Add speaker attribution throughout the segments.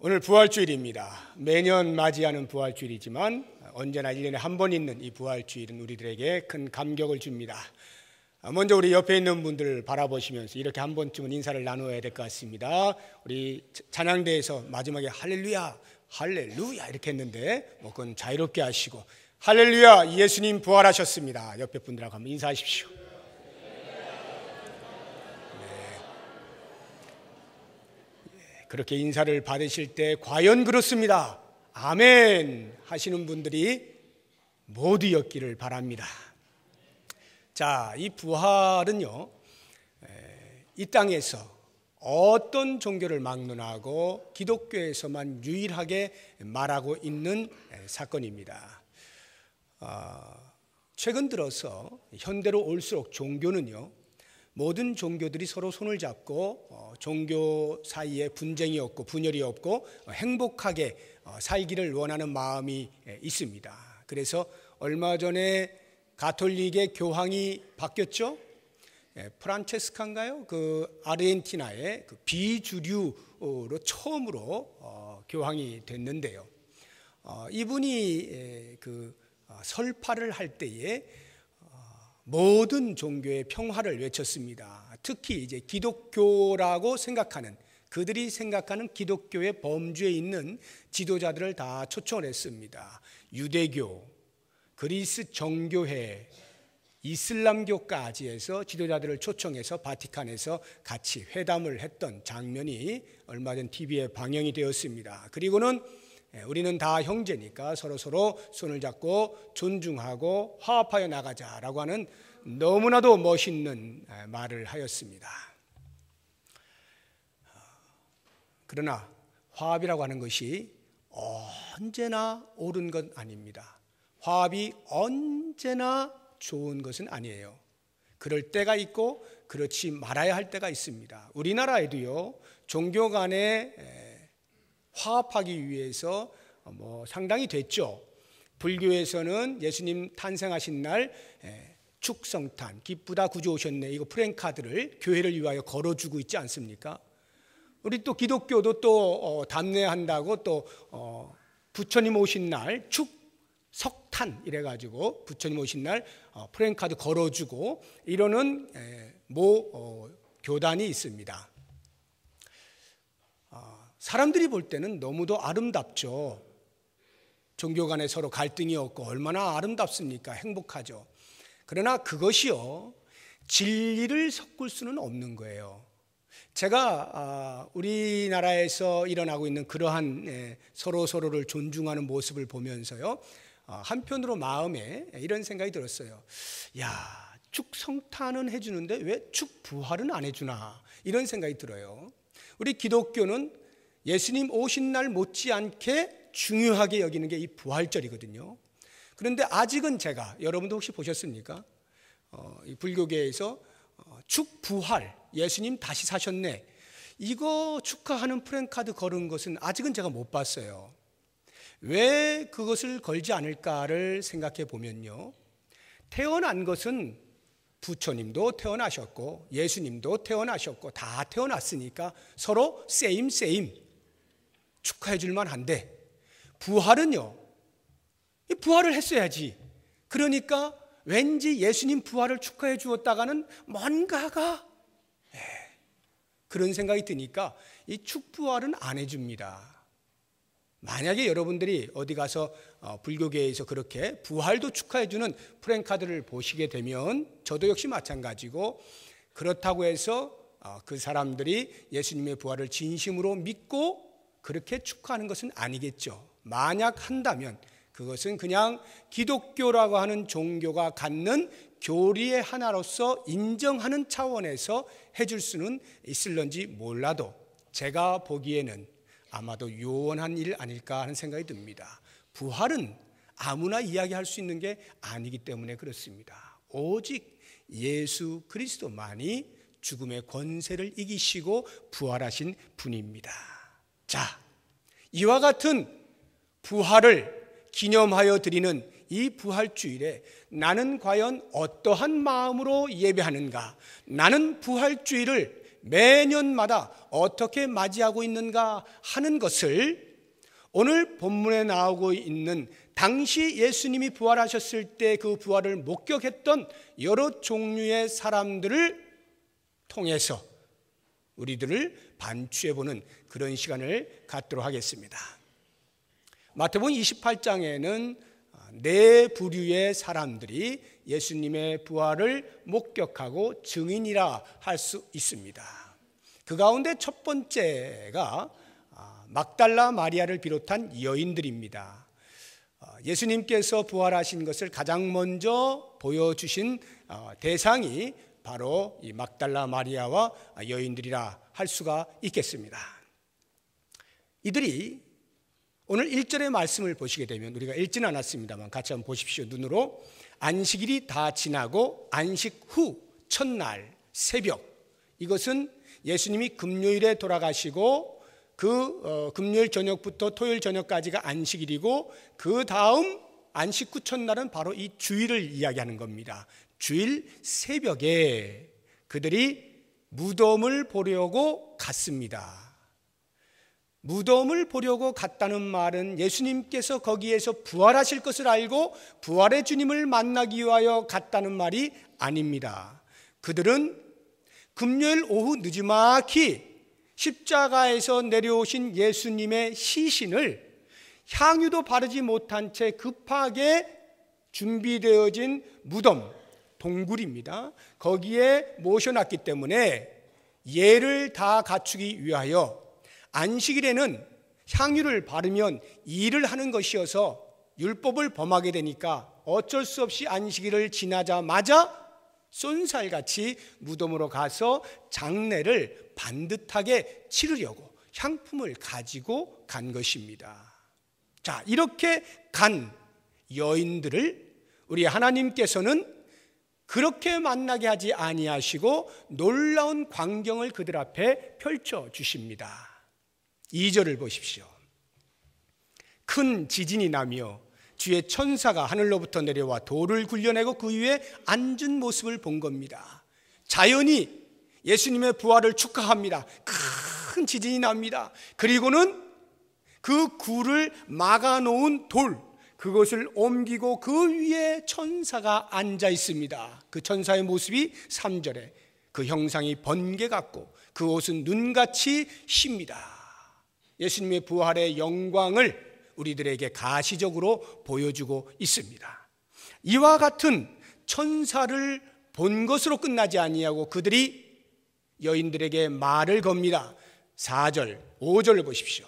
Speaker 1: 오늘 부활주일입니다. 매년 맞이하는 부활주일이지만 언제나 1년에 한 번 있는 이 부활주일은 우리들에게 큰 감격을 줍니다. 먼저 우리 옆에 있는 분들을 바라보시면서 이렇게 한 번쯤은 인사를 나누어야 될 것 같습니다. 우리 찬양대에서 마지막에 할렐루야 할렐루야 이렇게 했는데 그건 자유롭게 하시고 할렐루야 예수님 부활하셨습니다. 옆에 분들하고 한번 인사하십시오. 그렇게 인사를 받으실 때 과연 그렇습니다. 아멘 하시는 분들이 모두였기를 바랍니다. 자, 이 부활은요, 이 땅에서 어떤 종교를 막론하고 기독교에서만 유일하게 말하고 있는 사건입니다. 최근 들어서 현대로 올수록 종교는요, 모든 종교들이 서로 손을 잡고 종교 사이에 분쟁이 없고 분열이 없고 행복하게 살기를 원하는 마음이 있습니다. 그래서 얼마 전에 가톨릭의 교황이 바뀌었죠. 프란체스카인가요? 그 아르헨티나의 그 비주류로 처음으로 교황이 됐는데요. 이분이 그 설파를 할 때에 모든 종교의 평화를 외쳤습니다. 특히 이제 기독교라고 생각하는 그들이 생각하는 기독교의 범주에 있는 지도자들을 다 초청을 했습니다. 유대교, 그리스 정교회, 이슬람교까지 해서 지도자들을 초청해서 바티칸에서 같이 회담을 했던 장면이 얼마 전 TV에 방영이 되었습니다. 그리고는 우리는 다 형제니까 서로서로 손을 잡고 존중하고 화합하여 나가자라고 하는 너무나도 멋있는 말을 하였습니다. 그러나 화합이라고 하는 것이 언제나 옳은 건 아닙니다. 화합이 언제나 좋은 것은 아니에요. 그럴 때가 있고 그렇지 말아야 할 때가 있습니다. 우리나라에도요, 종교 간에 화합하기 위해서 상당히 됐죠. 불교에서는 예수님 탄생하신 날 축성탄, 기쁘다 구주 오셨네, 이거 프랭카드를 교회를 위하여 걸어주고 있지 않습니까? 우리 또 기독교도 또 담례한다고 또 부처님 오신 날 축석탄 이래가지고 부처님 오신 날 프랭카드 걸어주고 이러는 모 교단이 있습니다. 사람들이 볼 때는 너무도 아름답죠. 종교 간에 서로 갈등이 없고 얼마나 아름답습니까? 행복하죠. 그러나 그것이요, 진리를 섞을 수는 없는 거예요. 제가 우리나라에서 일어나고 있는 그러한 서로서로를 존중하는 모습을 보면서요, 한편으로 마음에 이런 생각이 들었어요. 야, 축성탄은 해주는데 왜 축부활은 안 해주나, 이런 생각이 들어요. 우리 기독교는 예수님 오신 날 못지않게 중요하게 여기는 게 이 부활절이거든요. 그런데 아직은 제가, 여러분도 혹시 보셨습니까? 이 불교계에서 축부활, 예수님 다시 사셨네, 이거 축하하는 프랭카드 걸은 것은 아직은 제가 못 봤어요. 왜 그것을 걸지 않을까를 생각해 보면요, 태어난 것은 부처님도 태어나셨고 예수님도 태어나셨고 다 태어났으니까 서로 세임 축하해 줄 만한데, 부활은요, 이 부활을 했어야지. 그러니까 왠지 예수님 부활을 축하해 주었다가는 뭔가가 그런 생각이 드니까 이 축부활은 안 해줍니다. 만약에 여러분들이 어디 가서 불교계에서 그렇게 부활도 축하해 주는 프랭카드를 보시게 되면 저도 역시 마찬가지고, 그렇다고 해서 그 사람들이 예수님의 부활을 진심으로 믿고 그렇게 축하하는 것은 아니겠죠. 만약 한다면 그것은 그냥 기독교라고 하는 종교가 갖는 교리의 하나로서 인정하는 차원에서 해줄 수는 있을런지 몰라도 제가 보기에는 아마도 요원한 일 아닐까 하는 생각이 듭니다. 부활은 아무나 이야기할 수 있는 게 아니기 때문에 그렇습니다. 오직 예수 그리스도만이 죽음의 권세를 이기시고 부활하신 분입니다. 자, 이와 같은 부활을 기념하여 드리는 이 부활주일에 나는 과연 어떠한 마음으로 예배하는가? 나는 부활주일을 매년마다 어떻게 맞이하고 있는가 하는 것을 오늘 본문에 나오고 있는 당시 예수님이 부활하셨을 때 그 부활을 목격했던 여러 종류의 사람들을 통해서 우리들을 반추해보는 그런 시간을 갖도록 하겠습니다. 마태복음 28장에는 네 부류의 사람들이 예수님의 부활을 목격하고 증인이라 할 수 있습니다. 그 가운데 첫 번째가 막달라 마리아를 비롯한 여인들입니다. 예수님께서 부활하신 것을 가장 먼저 보여주신 대상이 바로 이 막달라 마리아와 여인들이라 할 수가 있겠습니다. 이들이 오늘 1절의 말씀을 보시게 되면, 우리가 읽지는 않았습니다만 같이 한번 보십시오. 눈으로. 안식일이 다 지나고 안식 후 첫날 새벽, 이것은 예수님이 금요일에 돌아가시고 그 금요일 저녁부터 토요일 저녁까지가 안식일이고, 그 다음 안식 후 첫날은 바로 이 주일을 이야기하는 겁니다. 주일 새벽에 그들이 무덤을 보려고 갔습니다. 무덤을 보려고 갔다는 말은 예수님께서 거기에서 부활하실 것을 알고 부활의 주님을 만나기 위하여 갔다는 말이 아닙니다. 그들은 금요일 오후 늦지막히 십자가에서 내려오신 예수님의 시신을 향유도 바르지 못한 채 급하게 준비되어진 무덤, 동굴입니다. 거기에 모셔놨기 때문에 예를 다 갖추기 위하여 안식일에는 향유를 바르면 일을 하는 것이어서 율법을 범하게 되니까 어쩔 수 없이 안식일을 지나자마자 쏜살같이 무덤으로 가서 장례를 반듯하게 치르려고 향품을 가지고 간 것입니다. 자, 이렇게 간 여인들을 우리 하나님께서는 그렇게 만나게 하지 아니하시고 놀라운 광경을 그들 앞에 펼쳐 주십니다. 2절을 보십시오. 큰 지진이 나며 주의 천사가 하늘로부터 내려와 돌을 굴려내고 그 위에 앉은 모습을 본 겁니다. 자연이 예수님의 부활을 축하합니다. 큰 지진이 납니다. 그리고는 그 굴을 막아놓은 돌, 그것을 옮기고 그 위에 천사가 앉아 있습니다. 그 천사의 모습이 3절에 그 형상이 번개 같고 그 옷은 눈같이 쉽니다. 예수님의 부활의 영광을 우리들에게 가시적으로 보여주고 있습니다. 이와 같은 천사를 본 것으로 끝나지 아니하고 그들이 여인들에게 말을 겁니다. 4절, 5절을 보십시오.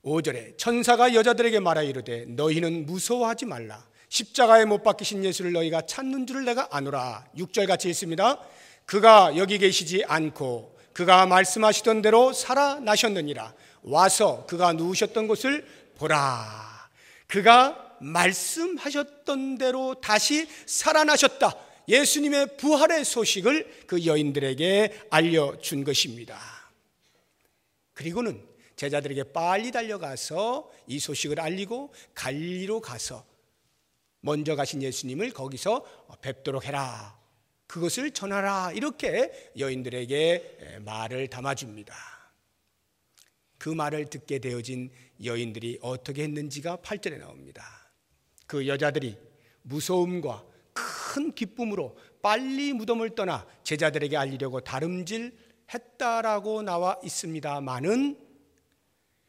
Speaker 1: 5절에 천사가 여자들에게 말하 이르되 너희는 무서워하지 말라. 십자가에 못 박히신 예수를 너희가 찾는 줄을 내가 아노라. 6절 같이 읽습니다. 그가 여기 계시지 않고 그가 말씀하시던 대로 살아나셨느니라. 와서 그가 누우셨던 곳을 보라. 그가 말씀하셨던 대로 다시 살아나셨다. 예수님의 부활의 소식을 그 여인들에게 알려준 것입니다. 그리고는 제자들에게 빨리 달려가서 이 소식을 알리고 갈리로 가서 먼저 가신 예수님을 거기서 뵙도록 해라. 그것을 전하라. 이렇게 여인들에게 말을 담아줍니다. 그 말을 듣게 되어진 여인들이 어떻게 했는지가 8절에 나옵니다. 그 여자들이 무서움과 큰 기쁨으로 빨리 무덤을 떠나 제자들에게 알리려고 다름질했다라고 나와 있습니다마는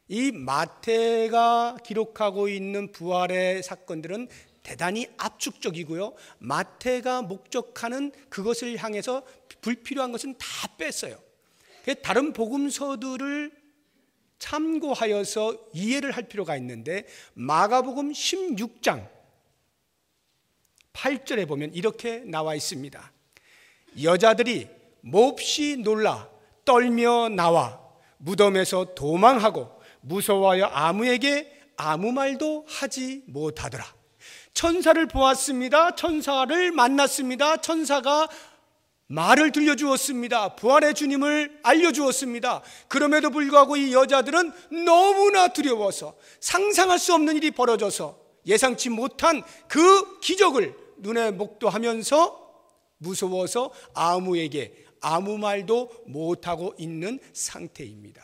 Speaker 1: 이 마태가 기록하고 있는 부활의 사건들은 대단히 압축적이고요. 마태가 목적하는 그것을 향해서 불필요한 것은 다 뺐어요. 다른 복음서들을 참고하여서 이해를 할 필요가 있는데 마가복음 16장 8절에 보면 이렇게 나와 있습니다. 여자들이 몹시 놀라 떨며 나와 무덤에서 도망하고 무서워하여 아무에게 아무 말도 하지 못하더라. 천사를 보았습니다. 천사를 만났습니다. 천사가 말을 들려주었습니다. 부활의 주님을 알려주었습니다. 그럼에도 불구하고 이 여자들은 너무나 두려워서 상상할 수 없는 일이 벌어져서 예상치 못한 그 기적을 눈에 목도하면서 무서워서 아무에게 아무 말도 못하고 있는 상태입니다.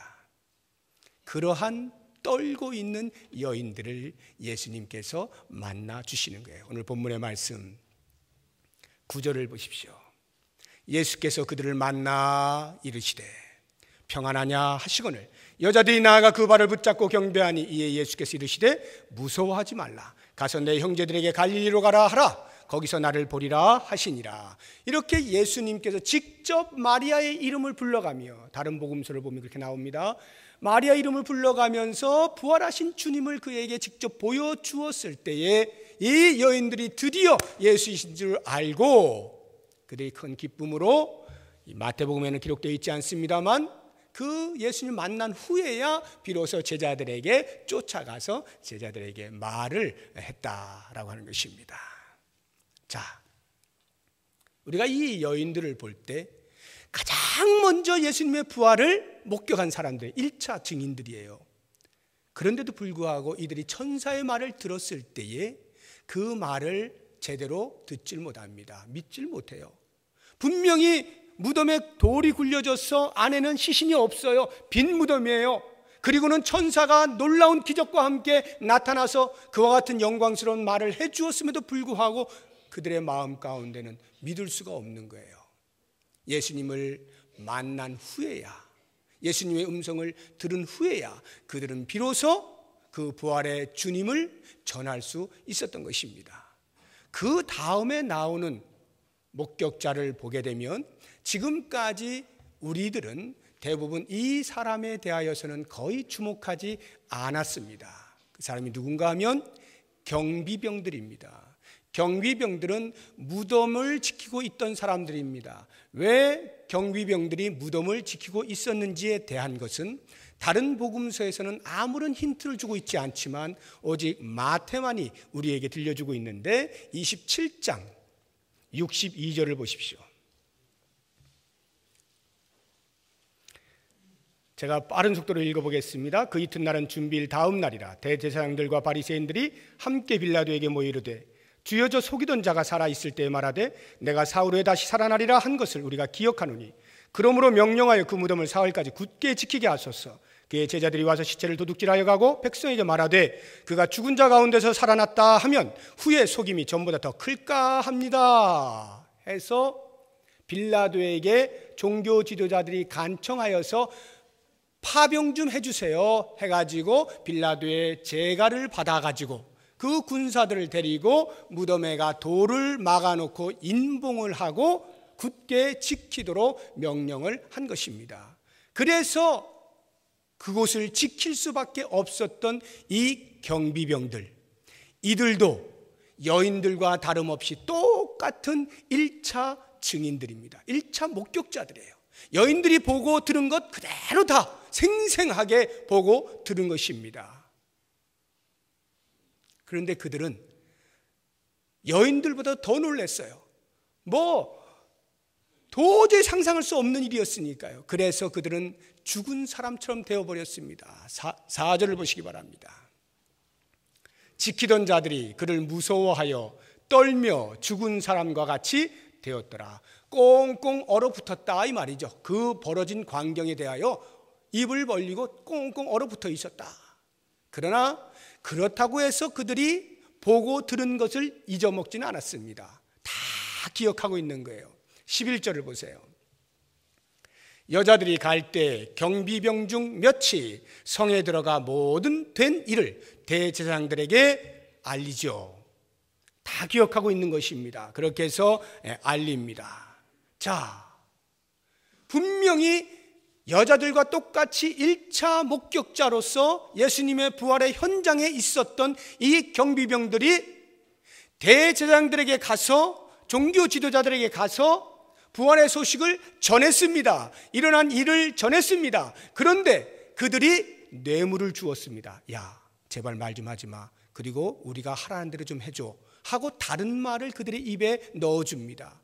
Speaker 1: 그러한 떨고 있는 여인들을 예수님께서 만나 주시는 거예요. 오늘 본문의 말씀 9절을 보십시오. 예수께서 그들을 만나 이르시되 평안하냐 하시거늘 여자들이 나아가 그 발을 붙잡고 경배하니 이에 예수께서 이르시되 무서워하지 말라. 가서 내 형제들에게 갈릴리로 가라 하라. 거기서 나를 보리라 하시니라. 이렇게 예수님께서 직접 마리아의 이름을 불러가며, 다른 복음서를 보면 그렇게 나옵니다. 마리아 이름을 불러가면서 부활하신 주님을 그에게 직접 보여주었을 때에 이 여인들이 드디어 예수이신 줄 알고 그들이 큰 기쁨으로, 마태복음에는 기록되어 있지 않습니다만 그 예수님 만난 후에야 비로소 제자들에게 쫓아가서 제자들에게 말을 했다라고 하는 것입니다. 자, 우리가 이 여인들을 볼 때 가장 먼저 예수님의 부활을 목격한 사람들, 1차 증인들이에요. 그런데도 불구하고 이들이 천사의 말을 들었을 때에 그 말을 제대로 듣질 못합니다. 믿질 못해요. 분명히 무덤에 돌이 굴려져서 안에는 시신이 없어요. 빈 무덤이에요. 그리고는 천사가 놀라운 기적과 함께 나타나서 그와 같은 영광스러운 말을 해주었음에도 불구하고 그들의 마음 가운데는 믿을 수가 없는 거예요. 예수님을 만난 후에야, 예수님의 음성을 들은 후에야 그들은 비로소 그 부활의 주님을 전할 수 있었던 것입니다. 그 다음에 나오는 목격자를 보게 되면 지금까지 우리들은 대부분 이 사람에 대하여서는 거의 주목하지 않았습니다. 그 사람이 누군가 하면 경비병들입니다. 경비병들은 무덤을 지키고 있던 사람들입니다. 왜 경비병들이 무덤을 지키고 있었는지에 대한 것은 다른 복음서에서는 아무런 힌트를 주고 있지 않지만 오직 마태만이 우리에게 들려주고 있는데 27장 62절을 보십시오. 제가 빠른 속도로 읽어보겠습니다. 그 이튿날은 준비일 다음 날이라 대제사장들과 바리새인들이 함께 빌라도에게 모여 이르되 주여 저 속이던 자가 살아있을 때에 말하되 내가 사흘 후에 다시 살아나리라 한 것을 우리가 기억하노니 그러므로 명령하여 그 무덤을 사흘까지 굳게 지키게 하소서. 그의 제자들이 와서 시체를 도둑질하여 가고 백성에게 말하되 그가 죽은 자 가운데서 살아났다 하면 후에 속임이 전보다 더 클까 합니다 해서 빌라도에게 종교 지도자들이 간청하여서 파병 좀 해주세요 해가지고 빌라도의 재가를 받아가지고 그 군사들을 데리고 무덤에가 돌을 막아놓고 인봉을 하고 굳게 지키도록 명령을 한 것입니다. 그래서 그곳을 지킬 수밖에 없었던 이 경비병들, 이들도 여인들과 다름없이 똑같은 1차 증인들입니다. 1차 목격자들이에요. 여인들이 보고 들은 것 그대로 다 생생하게 보고 들은 것입니다. 그런데 그들은 여인들보다 더 놀랐어요. 도저히 상상할 수 없는 일이었으니까요. 그래서 그들은 죽은 사람처럼 되어버렸습니다. 4절을 보시기 바랍니다. 지키던 자들이 그를 무서워하여 떨며 죽은 사람과 같이 되었더라. 꽁꽁 얼어붙었다 이 말이죠. 그 벌어진 광경에 대하여 입을 벌리고 꽁꽁 얼어붙어 있었다. 그러나 그렇다고 해서 그들이 보고 들은 것을 잊어먹지는 않았습니다. 다 기억하고 있는 거예요. 11절을 보세요. 여자들이 갈 때 경비병 중 몇이 성에 들어가 모든 된 일을 대제사장들에게 알리죠. 다 기억하고 있는 것입니다. 그렇게 해서 알립니다. 자, 분명히 여자들과 똑같이 1차 목격자로서 예수님의 부활의 현장에 있었던 이 경비병들이 대제사장들에게 가서, 종교 지도자들에게 가서 부활의 소식을 전했습니다. 일어난 일을 전했습니다. 그런데 그들이 뇌물을 주었습니다. 야, 제발 말 좀 하지 마. 그리고 우리가 하라는 대로 좀 해줘 하고 다른 말을 그들의 입에 넣어줍니다.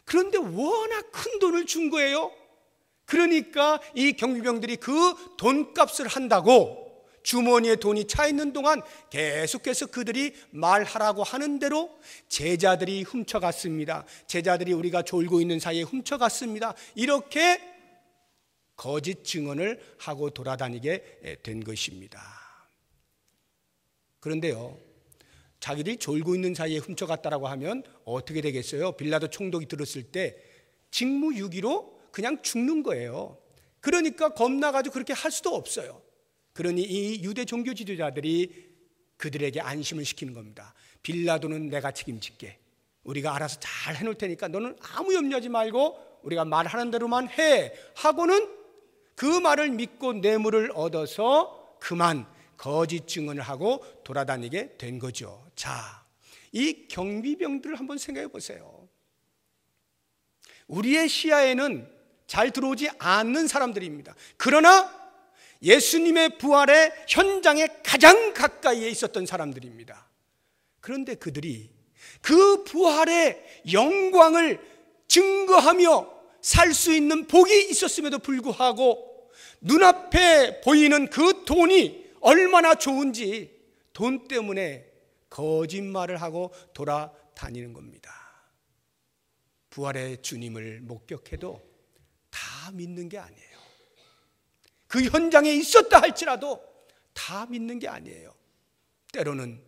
Speaker 1: 그런데 워낙 큰 돈을 준 거예요. 그러니까 이 경비병들이 그 돈값을 한다고 주머니에 돈이 차 있는 동안 계속해서 그들이 말하라고 하는 대로 제자들이 훔쳐갔습니다. 제자들이 우리가 졸고 있는 사이에 훔쳐갔습니다. 이렇게 거짓 증언을 하고 돌아다니게 된 것입니다. 그런데요, 자기들이 졸고 있는 사이에 훔쳐갔다라고 하면 어떻게 되겠어요? 빌라도 총독이 들었을 때 직무유기로 그냥 죽는 거예요. 그러니까 겁나가지고 그렇게 할 수도 없어요. 그러니 이 유대 종교 지도자들이 그들에게 안심을 시키는 겁니다. 빌라도는 내가 책임질게. 우리가 알아서 잘 해놓을 테니까 너는 아무 염려하지 말고 우리가 말하는 대로만 해 하고는 그 말을 믿고 뇌물을 얻어서 그만 거짓 증언을 하고 돌아다니게 된 거죠. 자, 이 경비병들을 한번 생각해 보세요. 우리의 시야에는 잘 들어오지 않는 사람들입니다. 그러나 예수님의 부활의 현장에 가장 가까이에 있었던 사람들입니다. 그런데 그들이 그 부활의 영광을 증거하며 살 수 있는 복이 있었음에도 불구하고 눈앞에 보이는 그 돈이 얼마나 좋은지 돈 때문에 거짓말을 하고 돌아다니는 겁니다. 부활의 주님을 목격해도 다 믿는 게 아니에요. 그 현장에 있었다 할지라도 다 믿는 게 아니에요. 때로는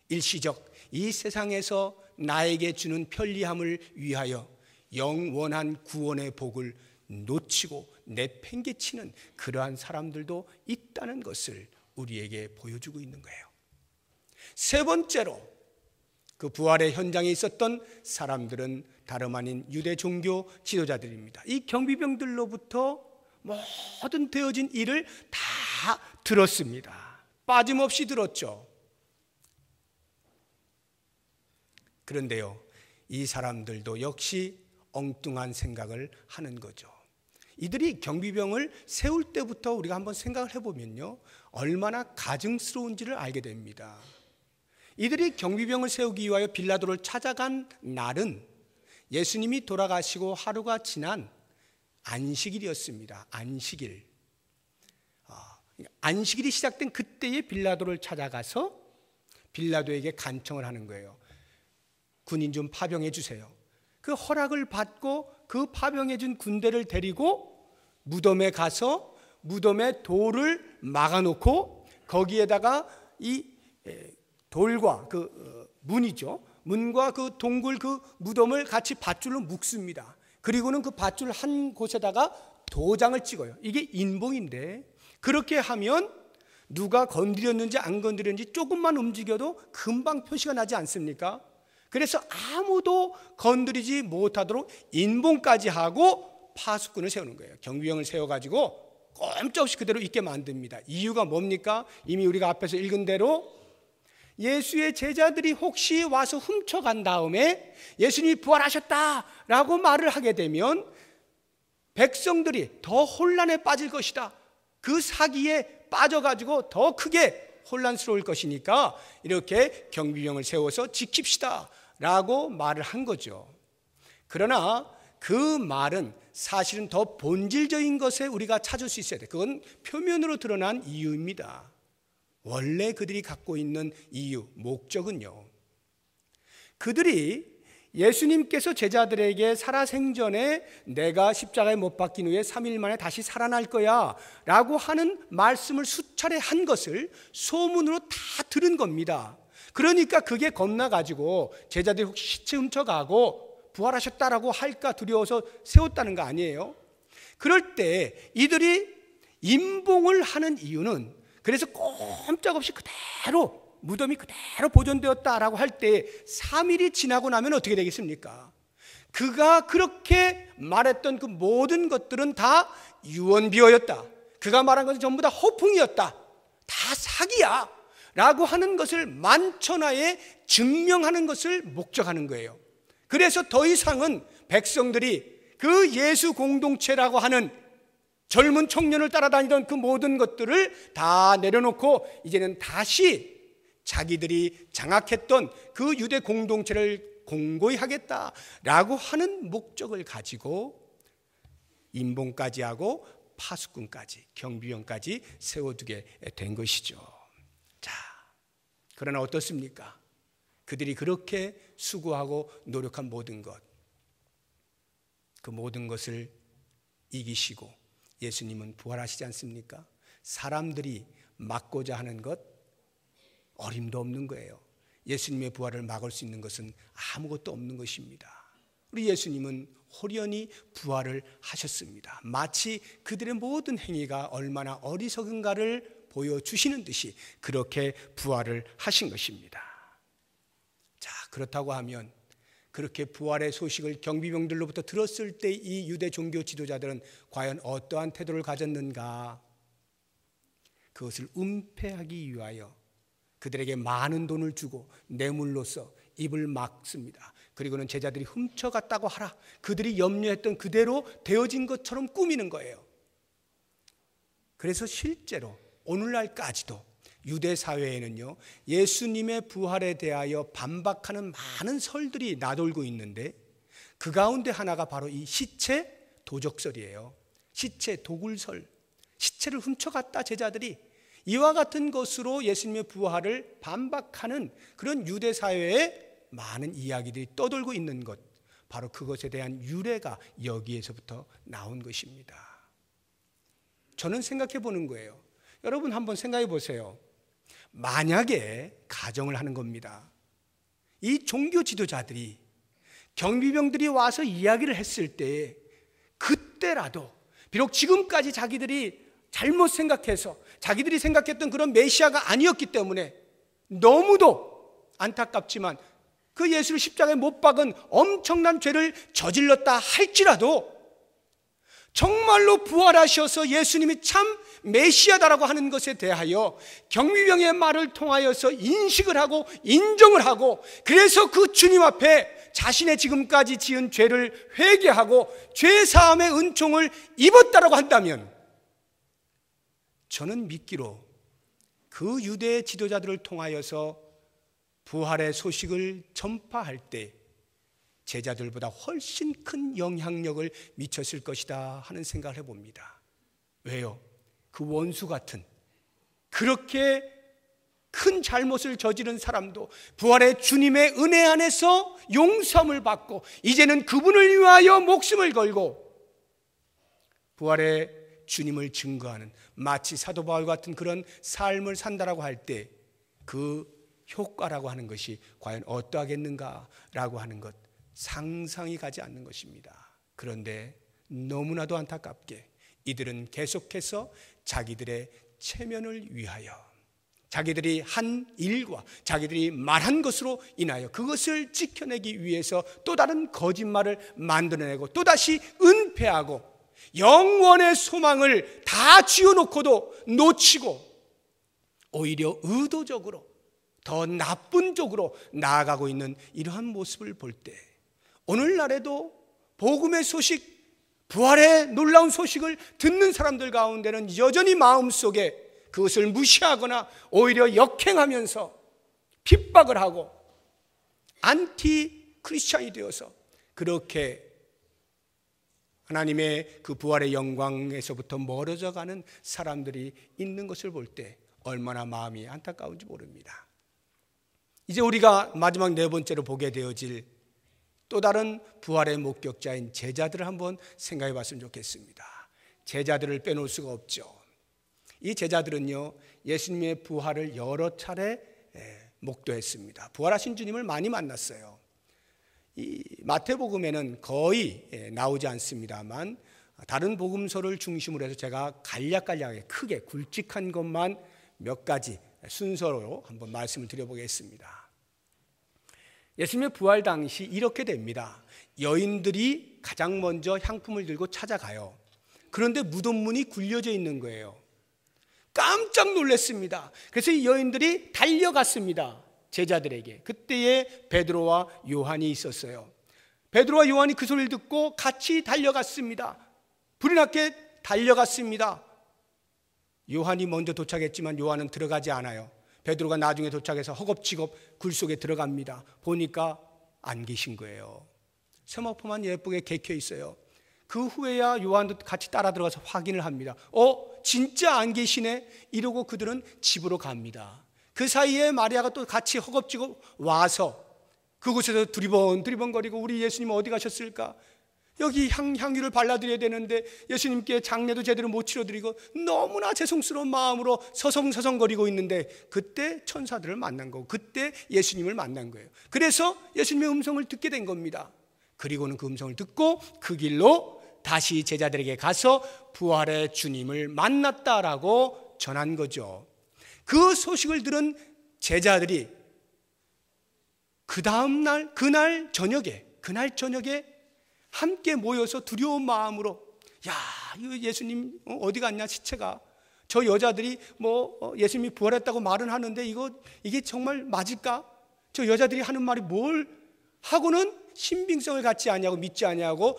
Speaker 1: 일시적 이 세상에서 나에게 주는 편리함을 위하여 영원한 구원의 복을 놓치고 내팽개치는 그러한 사람들도 있다는 것을 우리에게 보여주고 있는 거예요. 세 번째로 그 부활의 현장에 있었던 사람들은 다름 아닌 유대 종교 지도자들입니다. 이 경비병들로부터 모든 되어진 일을 다 들었습니다. 빠짐없이 들었죠. 그런데요, 이 사람들도 역시 엉뚱한 생각을 하는 거죠. 이들이 경비병을 세울 때부터 우리가 한번 생각을 해보면요, 얼마나 가증스러운지를 알게 됩니다. 이들이 경비병을 세우기 위하여 빌라도를 찾아간 날은 예수님이 돌아가시고 하루가 지난 안식일이었습니다. 안식일이 시작된 그때에 빌라도를 찾아가서 빌라도에게 간청을 하는 거예요. 군인 좀 파병해 주세요. 그 허락을 받고 그 파병해 준 군대를 데리고 무덤에 가서 무덤에 돌을 막아놓고 거기에다가 이 돌과 그 문이죠. 문과 그 동굴 그 무덤을 같이 밧줄로 묶습니다. 그리고는 그 밧줄 한 곳에다가 도장을 찍어요. 이게 인봉인데 그렇게 하면 누가 건드렸는지 안 건드렸는지 조금만 움직여도 금방 표시가 나지 않습니까? 그래서 아무도 건드리지 못하도록 인봉까지 하고 파수꾼을 세우는 거예요. 경비병을 세워가지고 꼼짝없이 그대로 있게 만듭니다. 이유가 뭡니까? 이미 우리가 앞에서 읽은 대로 예수의 제자들이 혹시 와서 훔쳐간 다음에 예수님이 부활하셨다라고 말을 하게 되면 백성들이 더 혼란에 빠질 것이다. 그 사기에 빠져가지고 더 크게 혼란스러울 것이니까 이렇게 경비병을 세워서 지킵시다 라고 말을 한 거죠. 그러나 그 말은 사실은 더 본질적인 것에 우리가 찾을 수 있어야 돼요. 그건 표면으로 드러난 이유입니다. 원래 그들이 갖고 있는 이유, 목적은요, 그들이 예수님께서 제자들에게 살아생전에 내가 십자가에 못 박힌 후에 3일 만에 다시 살아날 거야 라고 하는 말씀을 수차례 한 것을 소문으로 다 들은 겁니다. 그러니까 그게 겁나가지고 제자들이 혹시 시체 훔쳐가고 부활하셨다라고 할까 두려워서 세웠다는 거 아니에요? 그럴 때 이들이 임봉을 하는 이유는 그래서 꼼짝없이 그대로 무덤이 그대로 보존되었다라고 할 때 3일이 지나고 나면 어떻게 되겠습니까? 그가 그렇게 말했던 그 모든 것들은 다 유언비어였다. 그가 말한 것은 전부 다 허풍이었다. 다 사기야 라고 하는 것을 만천하에 증명하는 것을 목적하는 거예요. 그래서 더 이상은 백성들이 그 예수 공동체라고 하는 젊은 청년을 따라다니던 그 모든 것들을 다 내려놓고 이제는 다시 자기들이 장악했던 그 유대 공동체를 공고히 하겠다라고 하는 목적을 가지고 임봉까지 하고 파수꾼까지, 경비병까지 세워두게 된 것이죠. 자, 그러나 어떻습니까? 그들이 그렇게 수고하고 노력한 모든 것, 그 모든 것을 이기시고 예수님은 부활하시지 않습니까? 사람들이 막고자 하는 것 어림도 없는 거예요. 예수님의 부활을 막을 수 있는 것은 아무것도 없는 것입니다. 우리 예수님은 호련히 부활을 하셨습니다. 마치 그들의 모든 행위가 얼마나 어리석은가를 보여주시는 듯이 그렇게 부활을 하신 것입니다. 자, 그렇다고 하면 그렇게 부활의 소식을 경비병들로부터 들었을 때 이 유대 종교 지도자들은 과연 어떠한 태도를 가졌는가? 그것을 은폐하기 위하여 그들에게 많은 돈을 주고 뇌물로서 입을 막습니다. 그리고는 제자들이 훔쳐갔다고 하라. 그들이 염려했던 그대로 되어진 것처럼 꾸미는 거예요. 그래서 실제로 오늘날까지도 유대 사회에는요, 예수님의 부활에 대하여 반박하는 많은 설들이 나돌고 있는데 그 가운데 하나가 바로 이 시체 도적설이에요. 시체 도굴설. 시체를 훔쳐갔다 제자들이 이와 같은 것으로 예수님의 부활을 반박하는 그런 유대 사회에 많은 이야기들이 떠돌고 있는 것, 바로 그것에 대한 유래가 여기에서부터 나온 것입니다. 저는 생각해 보는 거예요. 여러분 한번 생각해 보세요. 만약에 가정을 하는 겁니다. 이 종교 지도자들이 경비병들이 와서 이야기를 했을 때 그때라도 비록 지금까지 자기들이 잘못 생각해서 자기들이 생각했던 그런 메시아가 아니었기 때문에 너무도 안타깝지만 그 예수를 십자가에 못 박은 엄청난 죄를 저질렀다 할지라도 정말로 부활하셔서 예수님이 참 메시아다라고 하는 것에 대하여 경비병의 말을 통하여서 인식을 하고 인정을 하고 그래서 그 주님 앞에 자신의 지금까지 지은 죄를 회개하고 죄사함의 은총을 입었다라고 한다면 저는 믿기로 그 유대 지도자들을 통하여서 부활의 소식을 전파할 때 제자들보다 훨씬 큰 영향력을 미쳤을 것이다 하는 생각을 해봅니다. 왜요? 그 원수 같은 그렇게 큰 잘못을 저지른 사람도 부활의 주님의 은혜 안에서 용서함을 받고 이제는 그분을 위하여 목숨을 걸고 부활의 주님을 증거하는 마치 사도 바울 같은 그런 삶을 산다라고 할 때 그 효과라고 하는 것이 과연 어떠하겠는가라고 하는 것 상상이 가지 않는 것입니다. 그런데 너무나도 안타깝게 이들은 계속해서 자기들의 체면을 위하여 자기들이 한 일과 자기들이 말한 것으로 인하여 그것을 지켜내기 위해서 또 다른 거짓말을 만들어내고 또다시 은폐하고 영원의 소망을 다 쥐어놓고도 놓치고 오히려 의도적으로 더 나쁜 쪽으로 나아가고 있는 이러한 모습을 볼 때 오늘날에도 복음의 소식, 부활의 놀라운 소식을 듣는 사람들 가운데는 여전히 마음속에 그것을 무시하거나 오히려 역행하면서 핍박을 하고 안티 크리스찬이 되어서 그렇게 하나님의 그 부활의 영광에서부터 멀어져 가는 사람들이 있는 것을 볼 때 얼마나 마음이 안타까운지 모릅니다. 이제 우리가 마지막 네 번째로 보게 되어질 또 다른 부활의 목격자인 제자들을 한번 생각해 봤으면 좋겠습니다. 제자들을 빼놓을 수가 없죠. 이 제자들은요, 예수님의 부활을 여러 차례 목도했습니다. 부활하신 주님을 많이 만났어요. 이 마태복음에는 거의 나오지 않습니다만 다른 복음서를 중심으로 해서 제가 간략간략하게 크게 굵직한 것만 몇 가지 순서로 한번 말씀을 드려보겠습니다. 예수님의 부활 당시 이렇게 됩니다. 여인들이 가장 먼저 향품을 들고 찾아가요. 그런데 무덤 문이 굴려져 있는 거예요. 깜짝 놀랐습니다. 그래서 이 여인들이 달려갔습니다. 제자들에게. 그때에 베드로와 요한이 있었어요. 베드로와 요한이 그 소리를 듣고 같이 달려갔습니다. 불이 났게 달려갔습니다. 요한이 먼저 도착했지만 요한은 들어가지 않아요. 베드로가 나중에 도착해서 허겁지겁 굴 속에 들어갑니다. 보니까 안 계신 거예요. 세마포만 예쁘게 개켜 있어요. 그 후에야 요한도 같이 따라 들어가서 확인을 합니다. 진짜 안 계시네? 이러고 그들은 집으로 갑니다. 그 사이에 마리아가 또 같이 허겁지겁 와서 그곳에서 두리번거리고 우리 예수님 어디 가셨을까? 여기 향유를 발라드려야 되는데 예수님께 장례도 제대로 못 치러드리고 너무나 죄송스러운 마음으로 서성서성거리고 있는데 그때 천사들을 만난 거고 그때 예수님을 만난 거예요. 그래서 예수님의 음성을 듣게 된 겁니다. 그리고는 그 음성을 듣고 그 길로 다시 제자들에게 가서 부활의 주님을 만났다라고 전한 거죠. 그 소식을 들은 제자들이 그날 저녁에 함께 모여서 두려운 마음으로 이거 예수님 어디 갔냐 시체가 저 여자들이 예수님이 부활했다고 말은 하는데 이게 정말 맞을까? 저 여자들이 하는 말이 뭘 하고는 신빙성을 갖지 아니하고 믿지 아니하고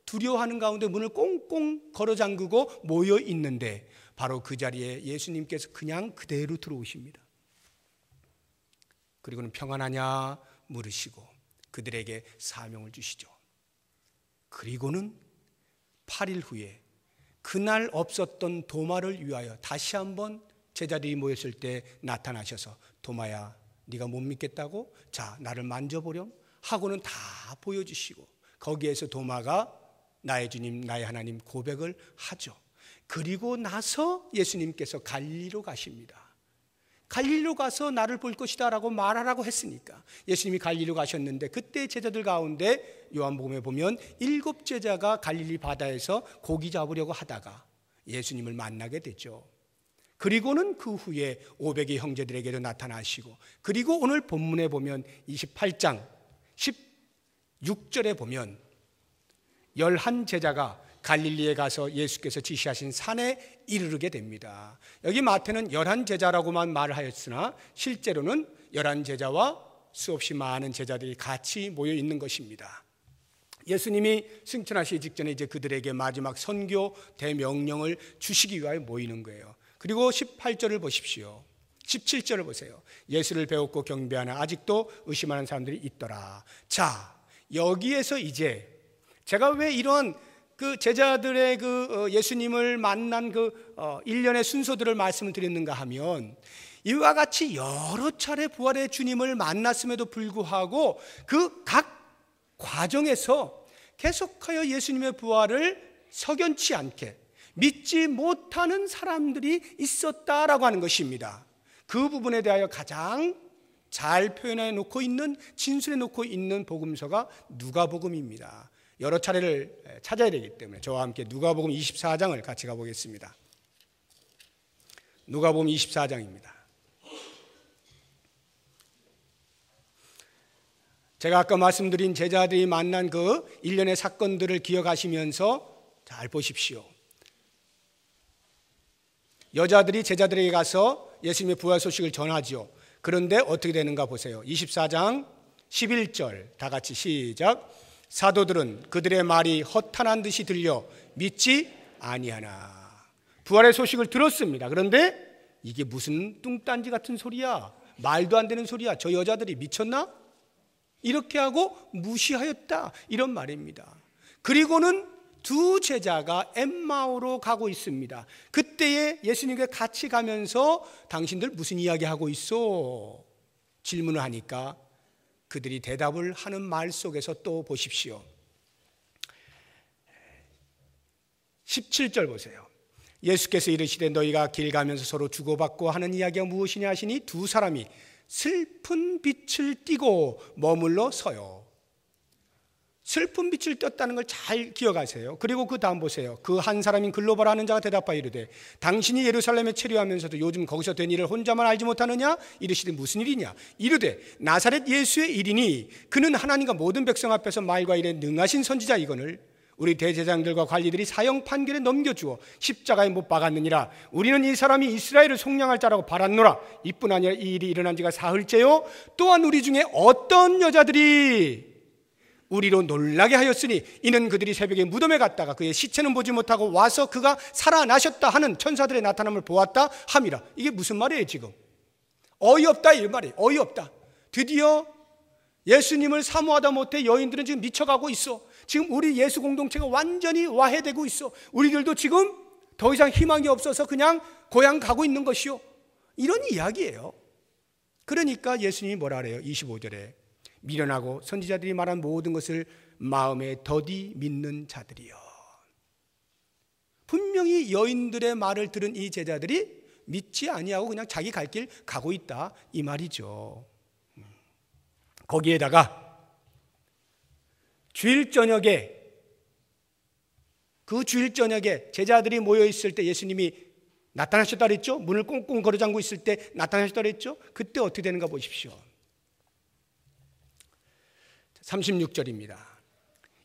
Speaker 1: 두려워하는 가운데 문을 꽁꽁 걸어 잠그고 모여 있는데 바로 그 자리에 예수님께서 그냥 그대로 들어오십니다. 그리고는 평안하냐 물으시고 그들에게 사명을 주시죠. 그리고는 8일 후에 그날 없었던 도마를 위하여 다시 한번 제자들이 모였을 때 나타나셔서 도마야 네가 못 믿겠다고? 자 나를 만져보렴 하고는 다 보여주시고 거기에서 도마가 나의 주님 나의 하나님 고백을 하죠. 그리고 나서 예수님께서 갈릴리로 가십니다. 갈릴리로 가서 나를 볼 것이다 라고 말하라고 했으니까 예수님이 갈릴리로 가셨는데 그때 제자들 가운데 요한복음에 보면 7제자가 갈릴리 바다에서 고기 잡으려고 하다가 예수님을 만나게 되죠. 그리고는 그 후에 500의 형제들에게도 나타나시고 그리고 오늘 본문에 보면 28장 16절에 보면 11제자가 갈릴리에 가서 예수께서 지시하신 산에 이르르게 됩니다. 여기 마태는 11제자라고만 말을 하였으나 실제로는 11제자와 수없이 많은 제자들이 같이 모여 있는 것입니다. 예수님이 승천하시기 직전에 이제 그들에게 마지막 선교 대명령을 주시기 위하여 모이는 거예요. 그리고 18절을 보십시오. 17절을 보세요. 예수를 배웠고 경배하나 아직도 의심하는 사람들이 있더라. 자, 여기에서 이제 제가 왜 이런 그 제자들의 예수님을 만난 일련의 순서들을 말씀을 드렸는가 하면 이와 같이 여러 차례 부활의 주님을 만났음에도 불구하고 그 각 과정에서 계속하여 예수님의 부활을 석연치 않게 믿지 못하는 사람들이 있었다라고 하는 것입니다. 그 부분에 대하여 가장 잘 표현해 놓고 있는 진술해 놓고 있는 복음서가 누가복음입니다. 여러 차례를 찾아야 되기 때문에 저와 함께 누가복음 24장을 같이 가보겠습니다. 누가복음 24장입니다. 제가 아까 말씀드린 제자들이 만난 그 일련의 사건들을 기억하시면서 잘 보십시오. 여자들이 제자들에게 가서 예수님의 부활 소식을 전하죠. 그런데 어떻게 되는가 보세요. 24장 11절 다 같이 시작. 사도들은 그들의 말이 허탄한 듯이 들려 믿지 아니하나. 부활의 소식을 들었습니다. 그런데 이게 무슨 뚱딴지 같은 소리야, 말도 안 되는 소리야, 저 여자들이 미쳤나? 이렇게 하고 무시하였다, 이런 말입니다. 그리고는 두 제자가 엠마오로 가고 있습니다. 그때에 예수님과 같이 가면서 당신들 무슨 이야기하고 있어? 질문을 하니까 그들이 대답을 하는 말 속에서 또 보십시오. 17절 보세요. 예수께서 이르시되 너희가 길 가면서 서로 주고받고 하는 이야기가 무엇이냐 하시니 두 사람이 슬픈 빛을 띠고 머물러 서요. 슬픈 빛을 떴다는 걸 잘 기억하세요. 그리고 그 다음 보세요. 그 한 사람인 글로벌 하는 자가 대답하여 이르되 당신이 예루살렘에 체류하면서도 요즘 거기서 된 일을 혼자만 알지 못하느냐? 이르시되 무슨 일이냐? 이르되 나사렛 예수의 일이니 그는 하나님과 모든 백성 앞에서 말과 일에 능하신 선지자이거늘 우리 대제장들과 관리들이 사형 판결에 넘겨주어 십자가에 못 박았느니라. 우리는 이 사람이 이스라엘을 속량할 자라고 바랐노라. 이뿐 아니라 이 일이 일어난 지가 사흘째요. 또한 우리 중에 어떤 여자들이 우리로 놀라게 하였으니 이는 그들이 새벽에 무덤에 갔다가 그의 시체는 보지 못하고 와서 그가 살아나셨다 하는 천사들의 나타남을 보았다 함이라. 이게 무슨 말이에요 지금? 어이없다 이 말이에요. 어이없다. 드디어 예수님을 사모하다 못해 여인들은 지금 미쳐가고 있어. 지금 우리 예수 공동체가 완전히 와해되고 있어. 우리들도 지금 더 이상 희망이 없어서 그냥 고향 가고 있는 것이요. 이런 이야기예요. 그러니까 예수님이 뭐라 그래요? 25절에 미련하고 선지자들이 말한 모든 것을 마음에 더디 믿는 자들이요. 분명히 여인들의 말을 들은 이 제자들이 믿지 아니하고 그냥 자기 갈 길 가고 있다, 이 말이죠. 거기에다가 주일 저녁에, 그 주일 저녁에 제자들이 모여 있을 때 예수님이 나타나셨다 그랬죠? 문을 꽁꽁 걸어 잠고 있을 때 나타나셨다 그랬죠? 그때 어떻게 되는가 보십시오. 36절입니다.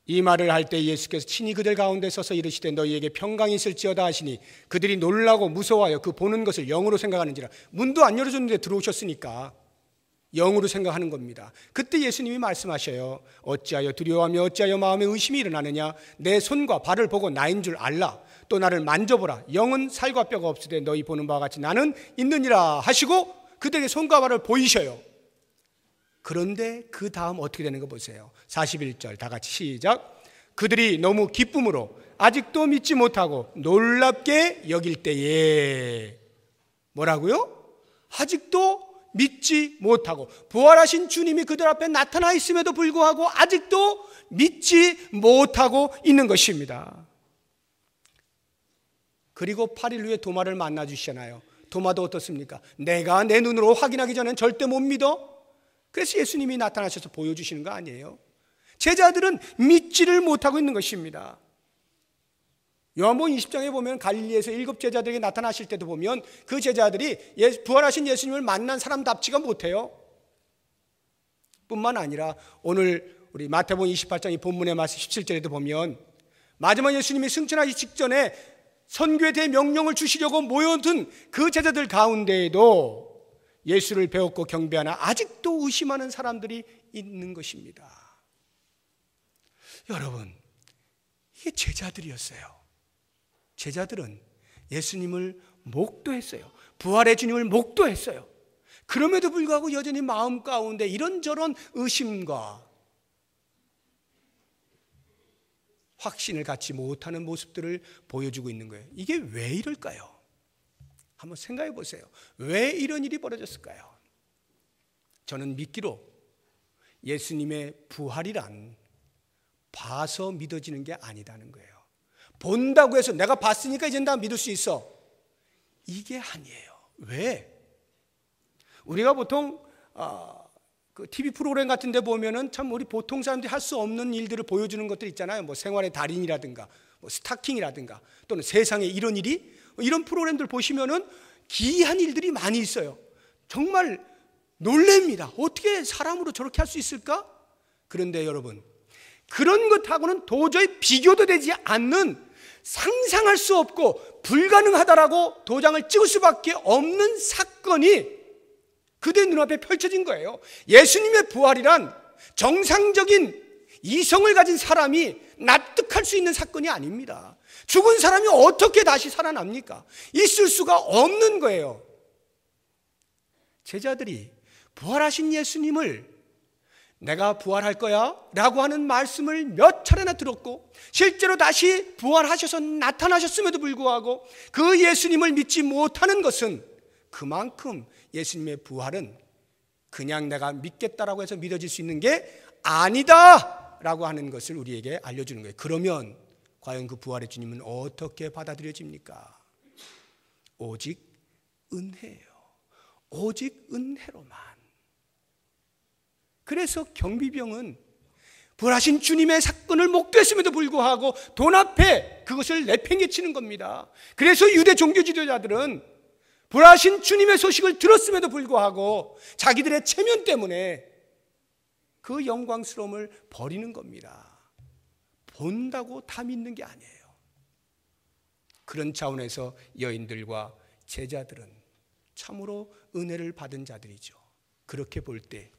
Speaker 1: 이 말을 할 때 예수께서 친히 그들 가운데 서서 이르시되 너희에게 평강이 있을지어다 하시니 그들이 놀라고 무서워하여 그 보는 것을 영으로 생각하는지라. 문도 안 열어줬는데 들어오셨으니까 영으로 생각하는 겁니다. 그때 예수님이 말씀하셔요. 어찌하여 두려워하며 어찌하여 마음에 의심이 일어나느냐. 내 손과 발을 보고 나인 줄 알라. 또 나를 만져보라. 영은 살과 뼈가 없으되 너희 보는 바와 같이 나는 있느니라 하시고 그들에게 손과 발을 보이셔요. 그런데 그 다음 어떻게 되는 거 보세요. 41절 다 같이 시작. 그들이 너무 기쁨으로 아직도 믿지 못하고 놀랍게 여길 때에 뭐라고요? 아직도 믿지 못하고, 부활하신 주님이 그들 앞에 나타나 있음에도 불구하고 아직도 믿지 못하고 있는 것입니다. 그리고 8일 후에 도마를 만나 주시잖아요. 도마도 어떻습니까? 내가 내 눈으로 확인하기 전엔 절대 못 믿어. 그래서 예수님이 나타나셔서 보여주시는 거 아니에요? 제자들은 믿지를 못하고 있는 것입니다. 요한복음 20장에 보면 갈릴리에서 7 제자들에게 나타나실 때도 보면 그 제자들이 부활하신 예수님을 만난 사람답지가 못해요. 뿐만 아니라 오늘 우리 마태복음 28장 이 본문의 말씀 17절에도 보면 마지막 예수님이 승천하기 직전에 선교에 대해 명령을 주시려고 모여든 그 제자들 가운데에도 예수를 배웠고 경배하나 아직도 의심하는 사람들이 있는 것입니다. 여러분, 이게 제자들이었어요. 제자들은 예수님을 목도했어요. 부활의 주님을 목도했어요. 그럼에도 불구하고 여전히 마음 가운데 이런저런 의심과 확신을 갖지 못하는 모습들을 보여주고 있는 거예요. 이게 왜 이럴까요? 한번 생각해 보세요. 왜 이런 일이 벌어졌을까요? 저는 믿기로 예수님의 부활이란 봐서 믿어지는 게 아니다는 거예요. 본다고 해서 내가 봤으니까 이제 나 믿을 수 있어. 이게 아니에요. 왜? 우리가 보통 그 TV 프로그램 같은 데 보면은 참 우리 보통 사람들이 할 수 없는 일들을 보여주는 것들 있잖아요. 뭐 생활의 달인이라든가 뭐 스타킹이라든가 또는 세상에 이런 일이, 이런 프로그램들 보시면은 기이한 일들이 많이 있어요. 정말 놀랍니다. 어떻게 사람으로 저렇게 할 수 있을까? 그런데 여러분, 그런 것하고는 도저히 비교도 되지 않는, 상상할 수 없고 불가능하다라고 도장을 찍을 수밖에 없는 사건이 그대 눈앞에 펼쳐진 거예요. 예수님의 부활이란 정상적인 이성을 가진 사람이 납득할 수 있는 사건이 아닙니다. 죽은 사람이 어떻게 다시 살아납니까? 있을 수가 없는 거예요. 제자들이 부활하신 예수님을 내가 부활할 거야 라고 하는 말씀을 몇 차례나 들었고 실제로 다시 부활하셔서 나타나셨음에도 불구하고 그 예수님을 믿지 못하는 것은 그만큼 예수님의 부활은 그냥 내가 믿겠다라고 해서 믿어질 수 있는 게 아니다 라고 하는 것을 우리에게 알려주는 거예요. 그러면 과연 그 부활의 주님은 어떻게 받아들여집니까? 오직 은혜예요. 오직 은혜로만. 그래서 경비병은 부활하신 주님의 사건을 목도했음에도 불구하고 돈 앞에 그것을 내팽개치는 겁니다. 그래서 유대 종교 지도자들은 부활하신 주님의 소식을 들었음에도 불구하고 자기들의 체면 때문에 그 영광스러움을 버리는 겁니다. 본다고 다 믿는 게 아니에요. 그런 차원에서 여인들과 제자들은 참으로 은혜를 받은 자들이죠. 그렇게 볼 때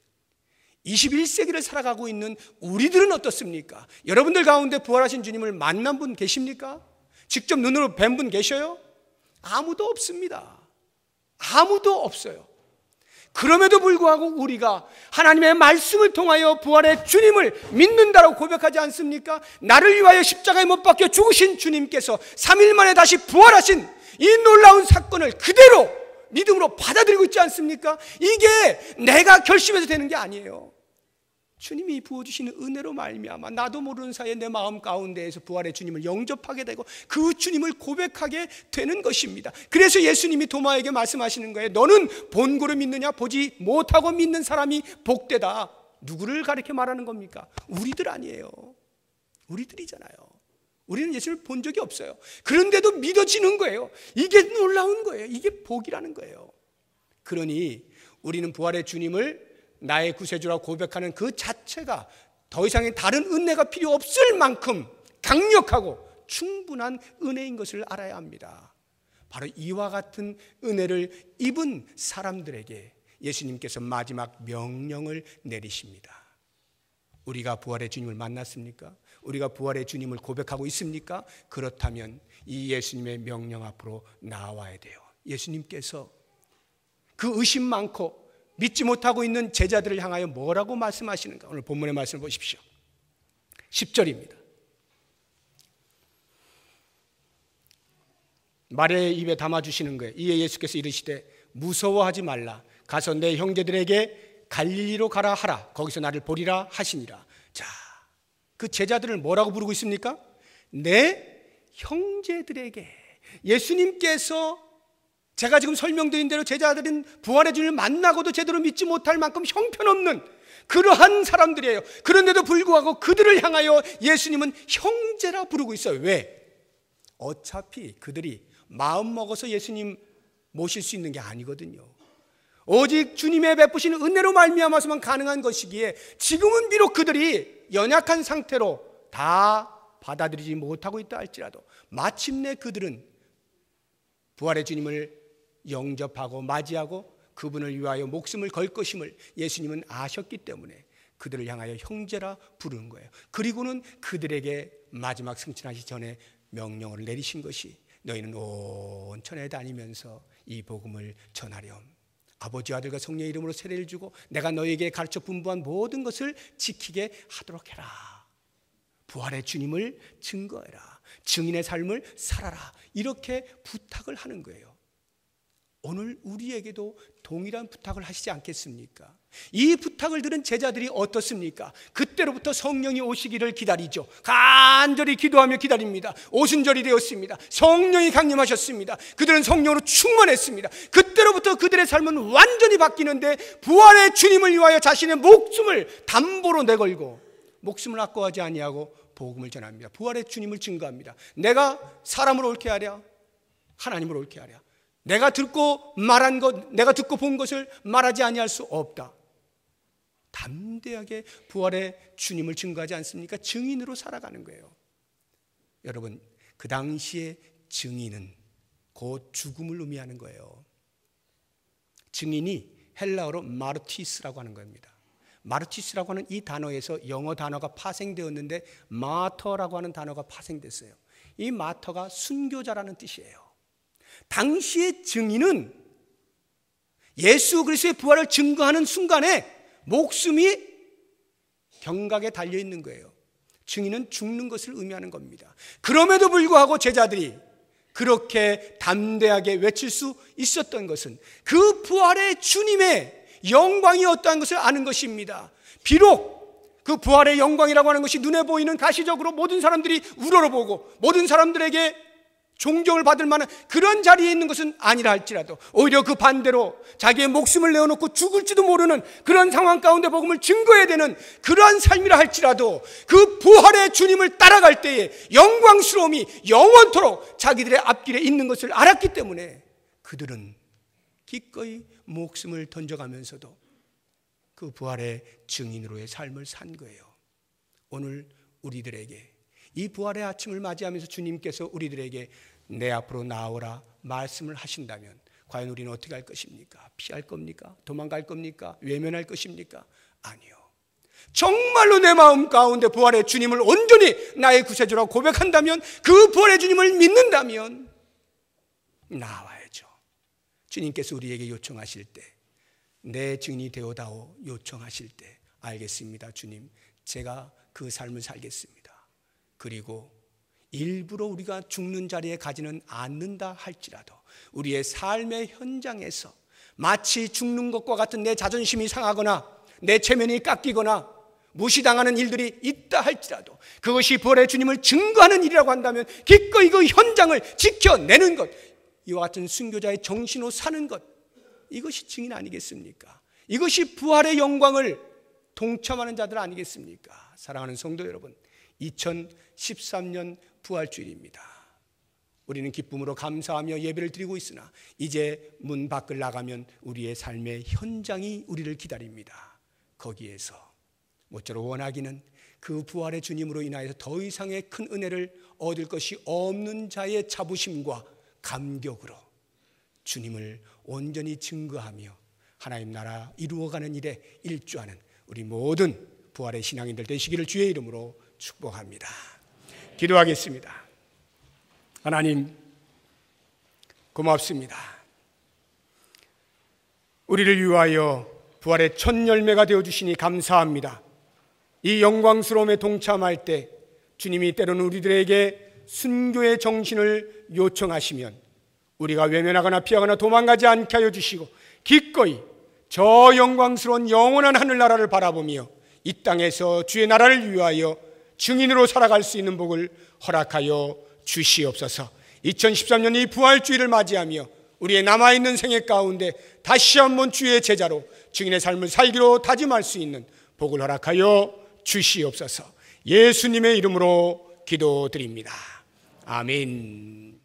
Speaker 1: 21세기를 살아가고 있는 우리들은 어떻습니까? 여러분들 가운데 부활하신 주님을 만난 분 계십니까? 직접 눈으로 뵌 분 계셔요? 아무도 없습니다. 아무도 없어요. 그럼에도 불구하고 우리가 하나님의 말씀을 통하여 부활의 주님을 믿는다고 고백하지 않습니까? 나를 위하여 십자가에 못 박혀 죽으신 주님께서 3일 만에 다시 부활하신 이 놀라운 사건을 그대로 믿음으로 받아들이고 있지 않습니까? 이게 내가 결심해서 되는 게 아니에요. 주님이 부어주시는 은혜로 말미암아 나도 모르는 사이에 내 마음 가운데에서 부활의 주님을 영접하게 되고 그 주님을 고백하게 되는 것입니다. 그래서 예수님이 도마에게 말씀하시는 거예요. 너는 본고를 믿느냐? 보지 못하고 믿는 사람이 복되다. 누구를 가리켜 말하는 겁니까? 우리들 아니에요. 우리들이잖아요. 우리는 예수님을 본 적이 없어요. 그런데도 믿어지는 거예요. 이게 놀라운 거예요. 이게 복이라는 거예요. 그러니 우리는 부활의 주님을 나의 구세주라고 고백하는 그 자체가 더 이상의 다른 은혜가 필요 없을 만큼 강력하고 충분한 은혜인 것을 알아야 합니다. 바로 이와 같은 은혜를 입은 사람들에게 예수님께서 마지막 명령을 내리십니다. 우리가 부활의 주님을 만났습니까? 우리가 부활의 주님을 고백하고 있습니까? 그렇다면 이 예수님의 명령 앞으로 나와야 돼요. 예수님께서 그 의심 많고 믿지 못하고 있는 제자들을 향하여 뭐라고 말씀하시는가? 오늘 본문의 말씀을 보십시오. 10절입니다. 말의 입에 담아주시는 거예요. 이에 예수께서 이르시되 무서워하지 말라. 가서 내 형제들에게 갈릴리로 가라 하라. 거기서 나를 보리라 하시니라. 자, 그 제자들을 뭐라고 부르고 있습니까? 내 형제들에게. 예수님께서 제가 지금 설명드린 대로 제자들은 부활의 주님을 만나고도 제대로 믿지 못할 만큼 형편없는 그러한 사람들이에요. 그런데도 불구하고 그들을 향하여 예수님은 형제라 부르고 있어요. 왜? 어차피 그들이 마음 먹어서 예수님 모실 수 있는 게 아니거든요. 오직 주님의 베푸신 은혜로 말미암아서만 가능한 것이기에 지금은 비록 그들이 연약한 상태로 다 받아들이지 못하고 있다 할지라도 마침내 그들은 부활의 주님을 영접하고 맞이하고 그분을 위하여 목숨을 걸 것임을 예수님은 아셨기 때문에 그들을 향하여 형제라 부르는 거예요. 그리고는 그들에게 마지막 승천하시기 전에 명령을 내리신 것이 너희는 온 천에 다니면서 이 복음을 전하렴. 아버지 아들과 성령의 이름으로 세례를 주고 내가 너희에게 가르쳐 분부한 모든 것을 지키게 하도록 해라. 부활의 주님을 증거해라. 증인의 삶을 살아라. 이렇게 부탁을 하는 거예요. 오늘 우리에게도 동일한 부탁을 하시지 않겠습니까? 이 부탁을 들은 제자들이 어떻습니까? 그때로부터 성령이 오시기를 기다리죠. 간절히 기도하며 기다립니다. 오순절이 되었습니다. 성령이 강림하셨습니다. 그들은 성령으로 충만했습니다. 그때로부터 그들의 삶은 완전히 바뀌는데 부활의 주님을 위하여 자신의 목숨을 담보로 내걸고 목숨을 아까워하지 아니하고 복음을 전합니다. 부활의 주님을 증거합니다. 내가 사람을 옳게 하랴, 하나님을 옳게 하랴. 내가 듣고 말한 것, 내가 듣고 본 것을 말하지 아니할 수 없다. 담대하게 부활의 주님을 증거하지 않습니까? 증인으로 살아가는 거예요. 여러분, 그 당시에 증인은 곧 죽음을 의미하는 거예요. 증인이 헬라어로 마르티스라고 하는 겁니다. 마르티스라고 하는 이 단어에서 영어 단어가 파생되었는데 마터라고 하는 단어가 파생됐어요. 이 마터가 순교자라는 뜻이에요. 당시의 증인은 예수 그리스도의 부활을 증거하는 순간에 목숨이 경각에 달려 있는 거예요. 증인은 죽는 것을 의미하는 겁니다. 그럼에도 불구하고 제자들이 그렇게 담대하게 외칠 수 있었던 것은 그 부활의 주님의 영광이 어떠한 것을 아는 것입니다. 비록 그 부활의 영광이라고 하는 것이 눈에 보이는 가시적으로 모든 사람들이 우러러보고 모든 사람들에게 존경을 받을 만한 그런 자리에 있는 것은 아니라 할지라도 오히려 그 반대로 자기의 목숨을 내어놓고 죽을지도 모르는 그런 상황 가운데 복음을 증거해야 되는 그러한 삶이라 할지라도 그 부활의 주님을 따라갈 때에 영광스러움이 영원토록 자기들의 앞길에 있는 것을 알았기 때문에 그들은 기꺼이 목숨을 던져가면서도 그 부활의 증인으로의 삶을 산 거예요. 오늘 우리들에게 이 부활의 아침을 맞이하면서 주님께서 우리들에게 내 앞으로 나오라 말씀을 하신다면 과연 우리는 어떻게 할 것입니까? 피할 겁니까? 도망갈 겁니까? 외면할 것입니까? 아니요. 정말로 내 마음 가운데 부활의 주님을 온전히 나의 구세주라고 고백한다면, 그 부활의 주님을 믿는다면 나와야죠. 주님께서 우리에게 요청하실 때 내 증인이 되어다오 요청하실 때 알겠습니다. 주님, 제가 그 삶을 살겠습니다. 그리고 일부러 우리가 죽는 자리에 가지는 않는다 할지라도 우리의 삶의 현장에서 마치 죽는 것과 같은 내 자존심이 상하거나 내 체면이 깎이거나 무시당하는 일들이 있다 할지라도 그것이 부활의 주님을 증거하는 일이라고 한다면 기꺼이 그 현장을 지켜내는 것, 이와 같은 순교자의 정신으로 사는 것, 이것이 증인 아니겠습니까? 이것이 부활의 영광을 동참하는 자들 아니겠습니까? 사랑하는 성도 여러분, 2013년 부활주일입니다. 우리는 기쁨으로 감사하며 예배를 드리고 있으나 이제 문 밖을 나가면 우리의 삶의 현장이 우리를 기다립니다. 거기에서 모쪼록 원하기는 그 부활의 주님으로 인하여서 더 이상의 큰 은혜를 얻을 것이 없는 자의 자부심과 감격으로 주님을 온전히 증거하며 하나님 나라 이루어가는 일에 일조하는 우리 모든 부활의 신앙인들 되시기를 주의 이름으로 축복합니다. 기도하겠습니다. 하나님, 고맙습니다. 우리를 위하여 부활의 첫 열매가 되어주시니 감사합니다. 이 영광스러움에 동참할 때 주님이 때로는 우리들에게 순교의 정신을 요청하시면 우리가 외면하거나 피하거나 도망가지 않게 하여 주시고 기꺼이 저 영광스러운 영원한 하늘나라를 바라보며 이 땅에서 주의 나라를 위하여 증인으로 살아갈 수 있는 복을 허락하여 주시옵소서. 2013년 이 부활주의를 맞이하며 우리의 남아있는 생애 가운데 다시 한번 주의 제자로 증인의 삶을 살기로 다짐할 수 있는 복을 허락하여 주시옵소서. 예수님의 이름으로 기도드립니다. 아멘.